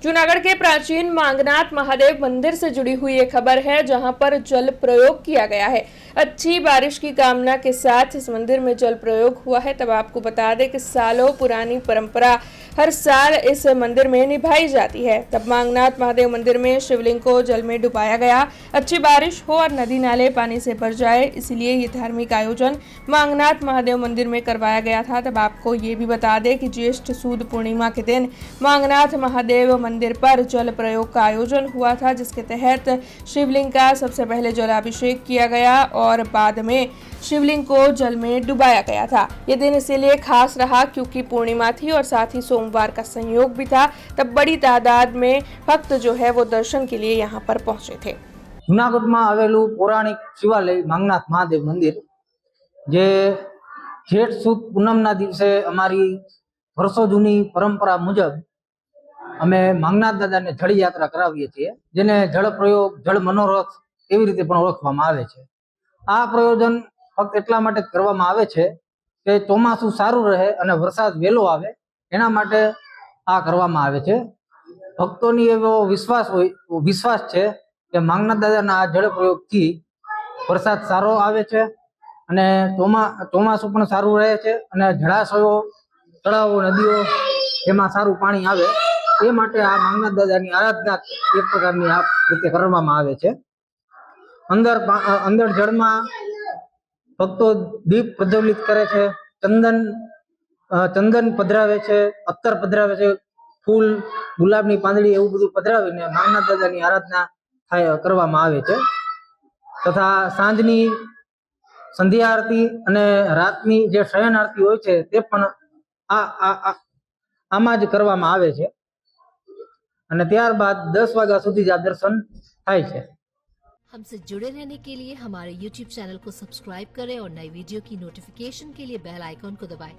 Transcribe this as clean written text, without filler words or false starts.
जूनागढ़ के प्राचीन मांगनाथ महादेव मंदिर से जुड़ी हुई ये खबर है, जहां पर जल प्रयोग किया गया है। अच्छी बारिश की कामना के साथ इस मंदिर में जल प्रयोग हुआ है। तब आपको बता दें कि सालों पुरानी परंपरा हर साल इस मंदिर में निभाई जाती है। तब मांगनाथ महादेव मंदिर में शिवलिंग को जल में डुबाया गया। अच्छी बारिश हो और नदी नाले पानी से भर जाए, इसलिए ये धार्मिक आयोजन मांगनाथ महादेव मंदिर में करवाया गया था। तब आपको ये भी बता दें कि ज्येष्ठ सुद पूर्णिमा के दिन मांगनाथ महादेव मंदिर पर जल प्रयोग का आयोजन हुआ था, जिसके तहत शिवलिंग का सबसे पहले जलाभिषेक किया गया और बाद में शिवलिंग को जल में डुबाया गया था। ये दिन इसीलिए खास रहा क्योंकि पूर्णिमा थी और साथ ही सोमवार का संयोग भी था। तब बड़ी तादाद में भक्त जो है वो दर्शन के लिए यहाँ पर पहुंचे थे। जूनागढ़ में आवेलू पौराणिक शिवालय मांगनाथ महादेव मंदिर जे जेठ सुद पूनमना दिवसे अमारी वर्षो जूनी परंपरा मुजब अमे मांगनाथ दादा ने जल यात्रा करावीए छीए, जेने जल प्रयोग जल मनोरथ एवी रीते पण ओळखवामां आवे छे। आ प्रयोजन फक्त એટલા માટે કરવામાં આવે છે કે ચોમાસું સારું રહે અને વરસાદ વહેલો આવે, એના માટે આ કરવામાં આવે છે। ભક્તોની એવો વિશ્વાસ છે કે માંગનાથ દાદાના આ જળ પ્રયોગથી વરસાદ સારો આવે છે અને ચોમાસું પણ સારું રહે છે અને જળાશયો તળાવો નદીઓ એમાં સારું પાણી આવે એ માટે આ માંગનાથ દાદાની આરાધના એક પ્રકારની આ રીતે કરવામાં આવે છે। અંદર જળમાં ભક્તો દીપ પ્રજ્વલિત કરે છે, ચંદન પધરાવે છે, અત્તર પધરાવે છે, ફૂલ ગુલાબની પાંદડી એવું બધું પધરાવીને માંગનાથ દાદાની આરાધના કરવામાં આવે છે। તથા સાંજની સંધ્યા આરતી અને રાતની જે શયન આરતી હોય છે તે પણ આમાં જ કરવામાં આવે છે અને ત્યારબાદ 10 વાગ્યા સુધી જ આ દર્શન થાય છે। हमसे जुड़े रहने के लिए हमारे YouTube चैनल को सब्सक्राइब करें और नई वीडियो की नोटिफिकेशन के लिए बेल आइकॉन को दबाएं।